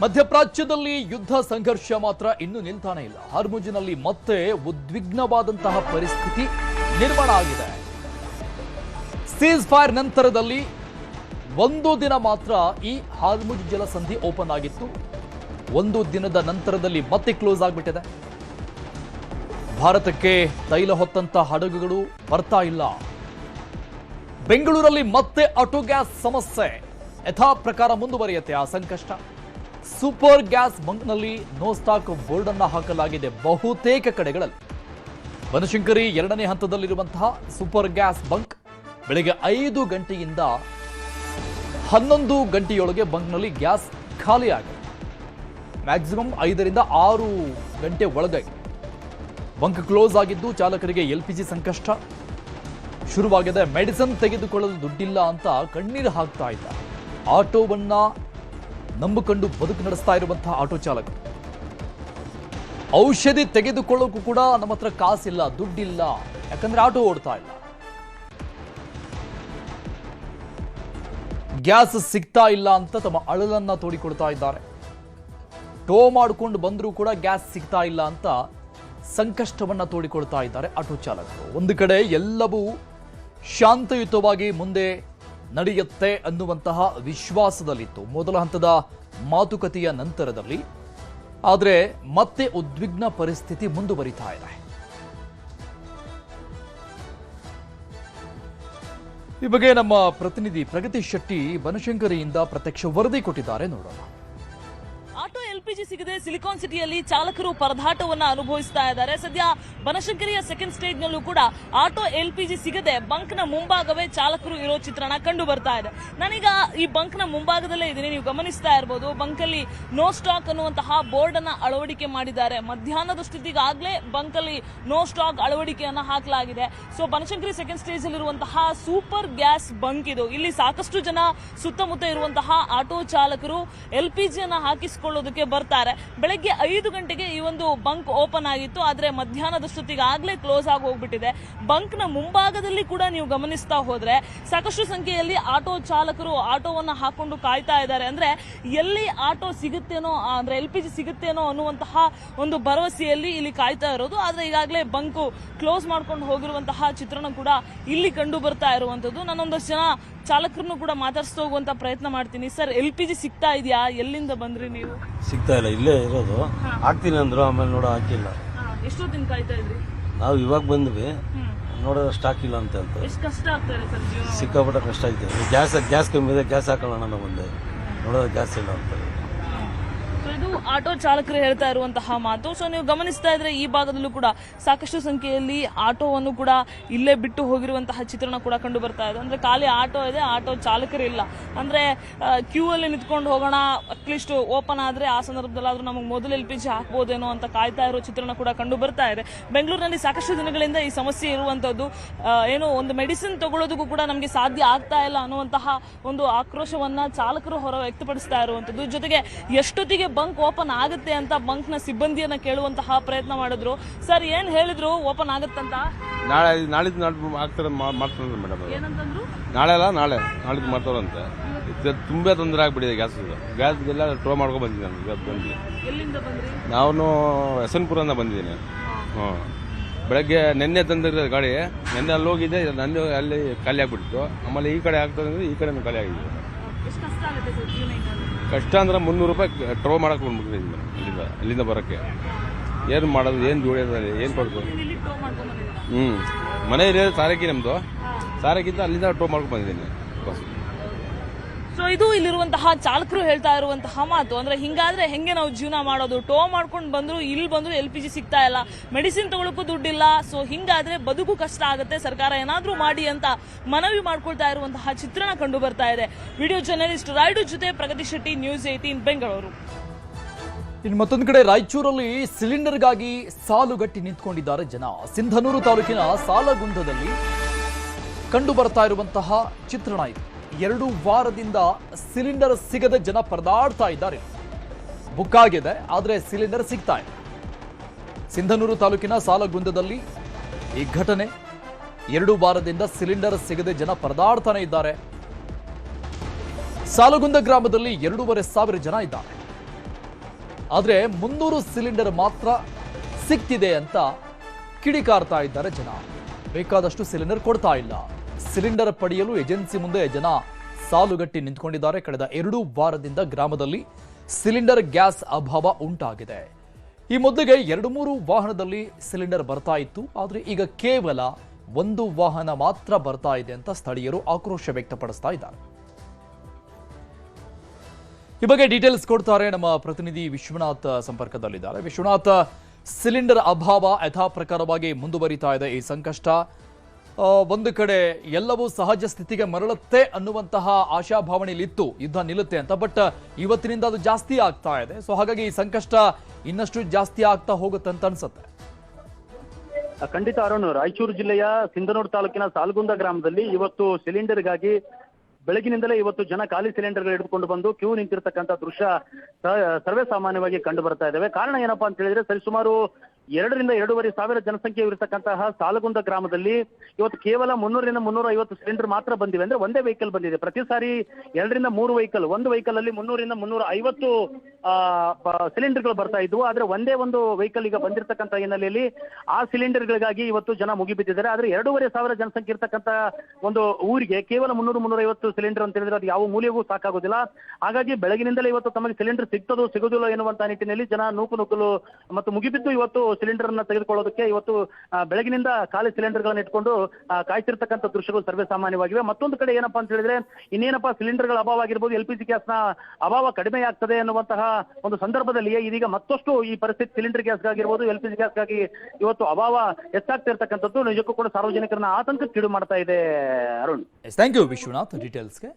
ಮಧ್ಯಪ್ರಾಚ್ಯದಲ್ಲಿ ಯುದ್ಧ ಸಂಘರ್ಷ ಮಾತ್ರ ಇನ್ನೂ ನಿಲ್ತಾನೆ ಇಲ್ಲ. ಹಾರ್ಮುಜ್ನಲ್ಲಿ ಮತ್ತೆ ಉದ್ವಿಗ್ನವಾದಂತಹ ಪರಿಸ್ಥಿತಿ ನಿರ್ಮಾಣ ಆಗಿದೆ. ಸೀಸ್ ಫೈರ್ ನಂತರದಲ್ಲಿ ಒಂದು ದಿನ ಮಾತ್ರ ಈ ಹಾರ್ಮುಜ್ ಜಲಸಂಧಿ ಓಪನ್ ಆಗಿತ್ತು. ಒಂದು ದಿನದ ನಂತರದಲ್ಲಿ ಮತ್ತೆ ಕ್ಲೋಸ್ ಆಗಿಬಿಟ್ಟಿದೆ. ಭಾರತಕ್ಕೆ ತೈಲ ಹೊತ್ತಂತ ಹಡಗುಗಳು ಬರ್ತಾ ಇಲ್ಲ. ಬೆಂಗಳೂರಲ್ಲಿ ಮತ್ತೆ ಆಟೋ ಗ್ಯಾಸ್ ಸಮಸ್ಯೆ ಯಥಾ ಪ್ರಕಾರ ಮುಂದುವರಿಯುತ್ತೆ. ಆ ಸಂಕಷ್ಟ ಸೂಪರ್ ಗ್ಯಾಸ್ ಬಂಕ್ನಲ್ಲಿ ನೋ ಸ್ಟಾಕ್ ಬೋರ್ಡ್ ಅನ್ನು ಹಾಕಲಾಗಿದೆ ಬಹುತೇಕ ಕಡೆಗಳಲ್ಲಿ. ಬನಶಂಕರಿ 2ನೇ ಹಂತದಲ್ಲಿರುವಂತಹ ಸೂಪರ್ ಗ್ಯಾಸ್ ಬಂಕ್ ಬೆಳಗ್ಗೆ 5 ಗಂಟೆಯಿಂದ 11 ಗಂಟೆಯೊಳಗೆ ಬಂಕ್ನಲ್ಲಿ ಗ್ಯಾಸ್ ಖಾಲಿಯಾಗಿದೆ. ಮ್ಯಾಕ್ಸಿಮಮ್ 5 ರಿಂದ 6 ಗಂಟೆ ಒಳಗೆ ಬಂಕ್ ಕ್ಲೋಸ್ ಆಗಿದ್ದು ಚಾಲಕರಿಗೆ LPG ಸಂಕಷ್ಟ ಶುರುವಾಗಿದೆ. ಮೆಡಿಸಿನ್ ತೆಗೆದುಕೊಳ್ಳಲು ದುಡ್ಡಿಲ್ಲ ಅಂತ ಕಣ್ಣೀರು ಹಾಕ್ತಾ ಇದ್ದಾರೆ. ಆಟೋವನ್ನ ನಂಬಿಕೊಂಡು ಬದುಕು ನಡೆಸ್ತಾ ಇರುವಂತಹ ಆಟೋ ಚಾಲಕರು. ಔಷಧಿ ತೆಗೆದುಕೊಳ್ಳೋಕ್ಕೂ ಕೂಡ ನಮ್ಮ ಹತ್ರ ಕಾಸಿಲ್ಲ, ದುಡ್ಡಿಲ್ಲ, ಯಾಕಂದ್ರೆ ಆಟೋ ಓಡ್ತಾ ಇಲ್ಲ. ಗ್ಯಾಸ್ ಸಿಗ್ತಾ ಇಲ್ಲ ಅಂತ ತಮ್ಮ ಅಳಲನ್ನ ತೋಡಿಕೊಡ್ತಾ ಇದ್ದಾರೆ. ಟೋ ಮಾಡಿಕೊಂಡು ಬಂದರೂ ಕೂಡ ಗ್ಯಾಸ್ ಸಿಗ್ತಾ ಇಲ್ಲ ಅಂತ ಸಂಕಷ್ಟವನ್ನ ತೋಡಿಕೊಡ್ತಾ ಇದ್ದಾರೆ ಆಟೋ ಚಾಲಕರು. ಒಂದು ಕಡೆ ಎಲ್ಲವೂ ಶಾಂತಯುತವಾಗಿ ಮುಂದೆ ನಡೆಯುತ್ತೆ ಅನ್ನುವಂತಹ ವಿಶ್ವಾಸದಲ್ಲಿತ್ತು ಮೊದಲ ಹಂತದ ಮಾತುಕತೆಯ ನಂತರದಲ್ಲಿ. ಆದರೆ ಮತ್ತೆ ಉದ್ವಿಗ್ನ ಪರಿಸ್ಥಿತಿ ಮುಂದುವರಿತಾ ಇದೆ. ಈ ಬಗ್ಗೆ ನಮ್ಮ ಪ್ರತಿನಿಧಿ ಪ್ರಗತಿ ಶೆಟ್ಟಿ ಬನಶಂಕರಿಯಿಂದ ಪ್ರತ್ಯಕ್ಷ ವರದಿ ಕೊಟ್ಟಿದ್ದಾರೆ, ನೋಡೋಣ. ಆಟೋ LPG ಸಿಗದೆ ಸಿಲಿಕಾನ್ ಸಿಟಿಯಲ್ಲಿ ಚಾಲಕರು ಪರದಾಟವನ್ನ ಅನುಭವಿಸ್ತಾ ಇದ್ದಾರೆ. ಸದ್ಯ ಬನಶಂಕರಿಯ ಸೆಕೆಂಡ್ ಸ್ಟೇಜ್ ನಲ್ಲೂ ಕೂಡ ಆಟೋ LPG ಸಿಗದೆ ಬಂಕ್ ನ ಮುಂಭಾಗವೇ ಚಾಲಕರು ಇರೋ ಚಿತ್ರಣ ಕಂಡು ಬರ್ತಾ ಇದೆ. ನಾನೀಗ ಈ ಬಂಕ್ ನ ಮುಂಭಾಗದಲ್ಲೇ ಇದ್ದೀನಿ. ನೀವು ಗಮನಿಸ್ತಾ ಇರಬಹುದು, ಬಂಕ್ ಅಲ್ಲಿ ನೋ ಸ್ಟಾಕ್ ಅನ್ನುವಂತಹ ಬೋರ್ಡ್ ಅನ್ನ ಅಳವಡಿಕೆ ಮಾಡಿದ್ದಾರೆ. ಮಧ್ಯಾಹ್ನದ ಸ್ಥಿತಿಗಾಗಲೇ ಬಂಕ್ ಅಲ್ಲಿ ನೋ ಸ್ಟಾಕ್ ಅಳವಡಿಕೆಯನ್ನ ಹಾಕಲಾಗಿದೆ. ಸೊ ಬನಶಂಕರಿ ಸೆಕೆಂಡ್ ಸ್ಟೇಜ್ ಅಲ್ಲಿರುವಂತಹ ಸೂಪರ್ ಗ್ಯಾಸ್ ಬಂಕ್ ಇದು. ಇಲ್ಲಿ ಸಾಕಷ್ಟು ಜನ ಸುತ್ತಮುತ್ತ ಇರುವಂತಹ ಆಟೋ ಚಾಲಕರು LPG ಅನ್ನ ಹಾಕಿಸಿಕೊಳ್ಳೋದಕ್ಕೆ ಬರ್ತಾರೆ. ಬೆಳಗ್ಗೆ 5 ಗಂಟೆಗೆ ಈ ಒಂದು ಬಂಕ್ ಓಪನ್ ಆಗಿತ್ತು. ಆದ್ರೆ ಮಧ್ಯಾಹ್ನದಷ್ಟೊತ್ತಿಗೆ ಆಗ್ಲೇ ಕ್ಲೋಸ್ ಆಗಿ ಹೋಗ್ಬಿಟ್ಟಿದೆ. ಬಂಕ್ ನ ಮುಂಭಾಗದಲ್ಲಿ ಕೂಡ ನೀವು ಗಮನಿಸ್ತಾ ಹೋದ್ರೆ ಸಾಕಷ್ಟು ಸಂಖ್ಯೆಯಲ್ಲಿ ಆಟೋ ಚಾಲಕರು ಆಟೋವನ್ನ ಹಾಕೊಂಡು ಕಾಯ್ತಾ ಇದ್ದಾರೆ. ಅಂದ್ರೆ ಎಲ್ಲಿ ಆಟೋ ಸಿಗುತ್ತೇನೋ, ಅಂದ್ರೆ LPG ಸಿಗುತ್ತೇನೋ ಅನ್ನುವಂತಹ ಒಂದು ಭರವಸೆಯಲ್ಲಿ ಇಲ್ಲಿ ಕಾಯ್ತಾ ಇರೋದು. ಆದ್ರೆ ಈಗಾಗಲೇ ಬಂಕ್ ಕ್ಲೋಸ್ ಮಾಡ್ಕೊಂಡು ಹೋಗಿರುವಂತಹ ಚಿತ್ರಣ ಕೂಡ ಇಲ್ಲಿ ಕಂಡು ಬರ್ತಾ ಇರುವಂತದ್ದು. ನಾನೊಂದಷ್ಟು ಜನ ಚಾಲಕರನ್ನು ಕೂಡ ಮಾತಾಡಿಸ್ತಾ ಹೋಗುವಂತ ಪ್ರಯತ್ನ ಮಾಡ್ತೀನಿ. ಸರ್, LPG ಸಿಗ್ತಾ ಇದೆಯಾ? ಎಲ್ಲಿಂದ ಬಂದ್ರಿ ನೀವು? ಸಿಗ್ತಾ ಇಲ್ಲ, ಇಲ್ಲೇ ಇರೋದು. ಹಾಕ್ತೀನಿ ಅಂದ್ರು, ಆಮೇಲೆ ನೋಡೋ ಹಾಕಿಲ್ಲ. ಎಷ್ಟೊತ್ತಿನ ಕಾಯ್ತಾ ಇದ್ರಿ? ನಾವು ಇವಾಗ ಬಂದ್ವಿ, ನೋಡೋದು ಸ್ಟಾಕ್ ಇಲ್ಲ ಅಂತ ಹೇಳ್ತಾರೆ. ಎಷ್ಟು ಕಷ್ಟ ಆಗ್ತಾ ಇದೆ ಸರ್ ಜೀವನ? ಸಿಕ್ಕಾಪಟ್ಟೆ ಕಷ್ಟ ಐತೆ. ಗ್ಯಾಸ್ ಕಮ್ಮಿ ಇದೆ, ಗ್ಯಾಸ್ ಹಾಕೋಣ ನಾನು ಬಂದೆ, ನೋಡೋದು ಗ್ಯಾಸ್ ಇಲ್ಲ ಅಂತ. ಇದು ಆಟೋ ಚಾಲಕರು ಹೇಳ್ತಾ ಇರುವಂತಹ ಮಾತು. ಸೊ ನೀವು ಗಮನಿಸ್ತಾ ಇದ್ರೆ ಈ ಭಾಗದಲ್ಲೂ ಕೂಡ ಸಾಕಷ್ಟು ಸಂಖ್ಯೆಯಲ್ಲಿ ಆಟೋವನ್ನು ಕೂಡ ಇಲ್ಲೇ ಬಿಟ್ಟು ಹೋಗಿರುವಂತಹ ಚಿತ್ರಣ ಕೂಡ ಕಂಡು ಬರ್ತಾ ಇದೆ. ಅಂದ್ರೆ ಖಾಲಿ ಆಟೋ ಇದೆ, ಆಟೋ ಚಾಲಕರಿಲ್ಲ. ಅಂದ್ರೆ ಕ್ಯೂ ಅಲ್ಲಿ ನಿಂತ್ಕೊಂಡು ಹೋಗೋಣ, ಅಟ್ಲೀಸ್ಟ್ ಓಪನ್ ಆದ್ರೆ ಆ ಸಂದರ್ಭದಲ್ಲಾದ್ರೂ ನಮಗೆ ಮೊದಲು LPG ಹಾಕ್ಬೋದೇನೋ ಅಂತ ಕಾಯ್ತಾ ಇರೋ ಚಿತ್ರಣ ಕೂಡ ಕಂಡು ಬರ್ತಾ ಇದೆ. ಬೆಂಗಳೂರಿನಲ್ಲಿ ಸಾಕಷ್ಟು ದಿನಗಳಿಂದ ಈ ಸಮಸ್ಯೆ ಇರುವಂತದ್ದು. ಏನು ಒಂದು ಮೆಡಿಸಿನ್ ತಗೊಳ್ಳೋದಕ್ಕೂ ಕೂಡ ನಮಗೆ ಸಾಧ್ಯ ಆಗ್ತಾ ಇಲ್ಲ ಅನ್ನುವಂತಹ ಒಂದು ಆಕ್ರೋಶವನ್ನ ಚಾಲಕರು ಹೊರ ವ್ಯಕ್ತಪಡಿಸ್ತಾ ಇರುವಂತದ್ದು. ಜೊತೆಗೆ ಎಷ್ಟೊತ್ತಿಗೆ ಬಂಕ್ ಓಪನ್ ಆಗುತ್ತೆ ಅಂತ ಬಂಕ್ ನ ಸಿಬ್ಬಂದಿಯನ್ನ ಕೇಳುವಂತಹ ಪ್ರಯತ್ನ ಮಾಡಿದ್ರು. ಸರ್, ಏನ್ ಹೇಳಿದ್ರು ಓಪನ್ ಆಗುತ್ತಂತ? ನಾಳಿದ್ದು ಆಗ್ತಾರೆ ಮಾಡ್ತಾರೆ ಮೇಡಮ್. ಏನಂತಂದ್ರು? ನಾಳಿದ್ದು ಮಾಡ್ತಾರಂತೆ. ತುಂಬಾ ತೊಂದರೆ ಆಗ್ಬಿಟ್ಟಿದೆ ಗ್ಯಾಸ್ಗೆಲ್ಲ ಟ್ರೋ ಮಾಡ್ಕೊಂಡು ಬಂದಿದ್ದೀನಿ ನಾನು. ಇವತ್ತು ಬಂದು ಎಲ್ಲಿಂದ ಬಂದ್ರಿ? ನಾನು ಯಶವಂತಪುರದಿಂದ ಬಂದಿದ್ದೀನಿ. ಬೆಳಗ್ಗೆ ನೆನ್ನೆ ತಂದಿರೋ ಗಾಡಿ, ನೆನ್ನೆ ಅಲ್ಲಿ ಹೋಗಿದ್ದೆ, ನನ್ನ ಅಲ್ಲಿ ಖಾಲಿ ಆಗ್ಬಿಟ್ಟಿತ್ತು. ಆಮೇಲೆ ಈ ಕಡೆ ಆಗ್ತದೆ, ಈ ಕಡೆ ಖಾಲಿ ಆಗಿದೆ. ಎಷ್ಟು ಕಷ್ಟ ಆಗುತ್ತೆ ಸರ್ ಜೀವನ ಈಗ? ಕಷ್ಟ ಅಂದ್ರೆ 300 ರೂಪಾಯಿ ಟ್ರೋ ಮಾಡಕ್ಕೆ ಬಂದ್ಬಿಟ್ಟಿದ್ದೀನಿ ಅಲ್ಲಿಂದ ಬರೋಕ್ಕೆ. ಏನು ಮಾಡೋದು, ಏನು ಜೋಡಿಯೋದಲ್ಲಿ ಏನು ಕೊಡ್ಬೋದು? ಮನೆ ಇದೆ ಸಾರಕ್ಕಿ, ನಮ್ಮದು ಸಾರಕ್ಕಿಂತ ಅಲ್ಲಿಂದ ಟ್ರೋ ಮಾಡ್ಕೊಂಡು ಬಂದಿದ್ದೀನಿ ಬಸ್. ಸೊ ಇದು ಇಲ್ಲಿರುವಂತಹ ಚಾಲಕರು ಹೇಳ್ತಾ ಇರುವಂತಹ ಮಾತು. ಅಂದ್ರೆ ಹಿಂಗಾದ್ರೆ ಹೆಂಗೆ ನಾವು ಜೀವನ ಮಾಡೋದು? ಟೋ ಮಾಡ್ಕೊಂಡು ಬಂದ್ರು, ಇಲ್ಲಿ ಬಂದ್ರು LPG ಸಿಗ್ತಾ ಇಲ್ಲ, ಮೆಡಿಸಿನ್ ತಗೊಳಕ್ಕೂ ದುಡ್ಡಿಲ್ಲ. ಸೊ ಹಿಂಗಾದ್ರೆ ಬದುಕು ಕಷ್ಟ ಆಗುತ್ತೆ, ಸರ್ಕಾರ ಏನಾದ್ರೂ ಮಾಡಿ ಅಂತ ಮನವಿ ಮಾಡ್ಕೊಳ್ತಾ ಇರುವಂತಹ ಚಿತ್ರಣ ಕಂಡು ಬರ್ತಾ ಇದೆ. ವಿಡಿಯೋ ಜರ್ನಲಿಸ್ಟ್ ರಾಯ್ಡು ಜೊತೆ ಪ್ರಗತಿ ಶೆಟ್ಟಿ, ನ್ಯೂಸ್ 18 ಬೆಂಗಳೂರು. ಇನ್ನು ಮತ್ತೊಂದು ಕಡೆ ರಾಯಚೂರಲ್ಲಿ ಸಿಲಿಂಡರ್ಗಾಗಿ ಸಾಲುಗಟ್ಟಿ ನಿಂತ್ಕೊಂಡಿದ್ದಾರೆ ಜನ. ಸಿಂಧನೂರು ತಾಲೂಕಿನ ಸಾಲಗುಂದದಲ್ಲಿ ಕಂಡು ಬರ್ತಾ ಇರುವಂತಹ ಚಿತ್ರಣ ಇದು. 2 ವಾರದಿಂದ ಸಿಲಿಂಡರ್ ಸಿಗದೆ ಜನ ಪರದಾಡ್ತಾ ಇದ್ದಾರೆ. ಬುಕ್ ಆಗಿದೆ, ಆದರೆ ಸಿಲಿಂಡರ್ ಸಿಗ್ತಾ ಇಲ್ಲ. ಸಿಂಧನೂರು ತಾಲೂಕಿನ ಸಾಲಗುಂದದಲ್ಲಿ ಈ ಘಟನೆ. 2 ವಾರದಿಂದ ಸಿಲಿಂಡರ್ ಸಿಗದೆ ಜನ ಪರದಾಡ್ತಾನೆ ಇದ್ದಾರೆ. ಸಾಲಗುಂದ ಗ್ರಾಮದಲ್ಲಿ 2,500 ಜನ ಇದ್ದಾರೆ. ಆದರೆ 300 ಸಿಲಿಂಡರ್ ಮಾತ್ರ ಸಿಗ್ತಿದೆ ಅಂತ ಕಿಡಿಕಾರ್ತಾ ಇದ್ದಾರೆ ಜನ. ಬೇಕಾದಷ್ಟು ಸಿಲಿಂಡರ್ ಕೊಡ್ತಾ ಇಲ್ಲ. ಸಿಲಿಂಡರ್ ಪಡೆಯಲು ಏಜೆನ್ಸಿ ಮುಂದೆ ಜನ ಸಾಲುಗಟ್ಟಿ ನಿಂತ್ಕೊಂಡಿದ್ದಾರೆ. ಕಳೆದ 2 ವಾರದಿಂದ ಗ್ರಾಮದಲ್ಲಿ ಸಿಲಿಂಡರ್ ಗ್ಯಾಸ್ ಅಭಾವ ಉಂಟಾಗಿದೆ. ಈ ಮೊದಲಿಗೆ 2-3 ವಾಹನದಲ್ಲಿ ಸಿಲಿಂಡರ್ ಬರ್ತಾ ಇತ್ತು. ಆದರೆ ಈಗ ಕೇವಲ 1 ವಾಹನ ಮಾತ್ರ ಬರ್ತಾ ಇದೆ ಅಂತ ಸ್ಥಳೀಯರು ಆಕ್ರೋಶ ವ್ಯಕ್ತಪಡಿಸ್ತಾ ಇದ್ದಾರೆ. ಈ ಬಗ್ಗೆ ಡೀಟೇಲ್ಸ್ ಕೊಡ್ತಾರೆ ನಮ್ಮ ಪ್ರತಿನಿಧಿ ವಿಶ್ವನಾಥ್ ಸಂಪರ್ಕದಲ್ಲಿದ್ದಾರೆ. ವಿಶ್ವನಾಥ್, ಸಿಲಿಂಡರ್ ಅಭಾವ ಯಥಾ ಪ್ರಕಾರವಾಗಿ ಮುಂದುವರಿತಾ ಇದೆ. ಈ ಸಂಕಷ್ಟ ಒಂದು ಕಡೆ ಎಲ್ಲವೂ ಸಹಜ ಸ್ಥಿತಿಗೆ ಮರಳುತ್ತೆ ಅನ್ನುವಂತಹ ಆಶಾಭಾವನೆಯಲ್ಲಿತ್ತು, ಯುದ್ಧ ನಿಲ್ಲುತ್ತೆ ಅಂತ. ಬಟ್ ಇವತ್ತಿನಿಂದ ಅದು ಜಾಸ್ತಿ ಆಗ್ತಾ ಇದೆ. ಸೊ ಹಾಗಾಗಿ ಈ ಸಂಕಷ್ಟ ಇನ್ನಷ್ಟು ಜಾಸ್ತಿ ಆಗ್ತಾ ಹೋಗುತ್ತೆ ಅಂತ ಅನ್ಸುತ್ತೆ. ಖಂಡಿತ ಅರುಣ್, ರಾಯಚೂರು ಜಿಲ್ಲೆಯ ಸಿಂಧನೂರು ತಾಲೂಕಿನ ಸಾಲ್ಗುಂದ ಗ್ರಾಮದಲ್ಲಿ ಇವತ್ತು ಸಿಲಿಂಡರ್ಗಾಗಿ ಬೆಳಗಿನಿಂದಲೇ ಇವತ್ತು ಜನ ಖಾಲಿ ಸಿಲಿಂಡರ್ಗಳು ಹಿಡಿದುಕೊಂಡು ಬಂದು ಕ್ಯೂ ನಿಂತಿರ್ತಕ್ಕಂಥ ದೃಶ್ಯ ಸರ್ವೇ ಸಾಮಾನ್ಯವಾಗಿ ಕಂಡು ಬರ್ತಾ ಇದ್ದಾವೆ. ಕಾರಣ ಏನಪ್ಪಾ ಅಂತ ಹೇಳಿದ್ರೆ, ಸರಿಸುಮಾರು 2,000 to 2,500 ಜನಸಂಖ್ಯೆ ಇರತಕ್ಕಂತಹ ಸಾಲಗುಂದ ಗ್ರಾಮದಲ್ಲಿ ಇವತ್ತು ಕೇವಲ 300 to 350 ಸಿಲಿಂಡರ್ ಮಾತ್ರ ಬಂದಿವೆ. ಅಂದ್ರೆ ಒಂದೇ ವೆಹಿಕಲ್ ಬಂದಿದೆ. ಪ್ರತಿ ಸಾರಿ 2 to 3 ವೆಹಿಕಲ್, ಒಂದು ವೆಹಿಕಲ್ ಅಲ್ಲಿ 300 to 350 ಸಿಲಿಂಡರ್ಗಳು ಬರ್ತಾ ಇದ್ವು. ಆದ್ರೆ ಒಂದೇ ಒಂದು ವೆಹಿಕಲ್ ಈಗ ಬಂದಿರತಕ್ಕಂಥ ಹಿನ್ನೆಲೆಯಲ್ಲಿ ಆ ಸಿಲಿಂಡರ್ಗಳಿಗಾಗಿ ಇವತ್ತು ಜನ ಮುಗಿಬಿದ್ದಿದ್ದಾರೆ. ಆದ್ರೆ 2,500 ಜನಸಂಖ್ಯೆ ಇರತಕ್ಕಂಥ ಒಂದು ಊರಿಗೆ ಕೇವಲ 300-350 ಸಿಲಿಂಡರ್ ಅಂತ ಹೇಳಿದ್ರೆ ಅದು ಯಾವ ಮೂಲೆಗೂ ಸಾಕಾಗೋದಿಲ್ಲ. ಹಾಗಾಗಿ ಬೆಳಗಿನಿಂದಲೇ ಇವತ್ತು ತಮಗೆ ಸಿಲಿಂಡರ್ ಸಿಗೋದಿಲ್ಲ ಎನ್ನುವಂತ ನಿಟ್ಟಿನಲ್ಲಿ ಜನ ನೂಕುಲು ಮತ್ತು ಮುಗಿಬಿದ್ದು ಇವತ್ತು ಸಿಲಿಂಡರ್ ಅನ್ನ ತೆಗೆದುಕೊಳ್ಳೋದಕ್ಕೆ ಇವತ್ತು ಬೆಳಗಿನಿಂದ ಖಾಲಿ ಸಿಲಿಂಡರ್ಗಳನ್ನು ಇಟ್ಕೊಂಡು ಕಾಯ್ತಿರ್ತಕ್ಕಂಥ ದೃಶ್ಯಗಳು ಸರ್ವೇ ಸಾಮಾನ್ಯವಾಗಿವೆ. ಮತ್ತೊಂದು ಕಡೆ ಏನಪ್ಪಾ ಅಂತ ಹೇಳಿದ್ರೆ, ಇನ್ನೇನಪ್ಪಾ ಸಿಲಿಂಡರ್ಗಳ ಅಭಾವ ಆಗಿರ್ಬೋದು, LPG ಗ್ಯಾಸ್ನ ಅಭಾವ ಕಡಿಮೆ ಆಗ್ತದೆ ಅನ್ನುವಂತಹ ಒಂದು ಸಂದರ್ಭದಲ್ಲಿಯೇ ಇದೀಗ ಮತ್ತಷ್ಟು ಈ ಪರಿಸ್ಥಿತಿ ಸಿಲಿಂಡರ್ ಗ್ಯಾಸ್ಗಾಗಿರ್ಬೋದು, LPG ಗ್ಯಾಸ್ಗಾಗಿ ಇವತ್ತು ಅಭಾವ ಹೆಚ್ಚಾಗ್ತಾ ಇರ್ತಕ್ಕಂಥದ್ದು ನಿಜಕ್ಕೂ ಕೂಡ ಸಾರ್ವಜನಿಕರನ್ನ ಆತಂಕಕ್ಕೀಡು ಮಾಡ್ತಾ ಇದೆ. Arun, thank you Vishwanath ಡೀಟೇಲ್ಸ್ಗೆ.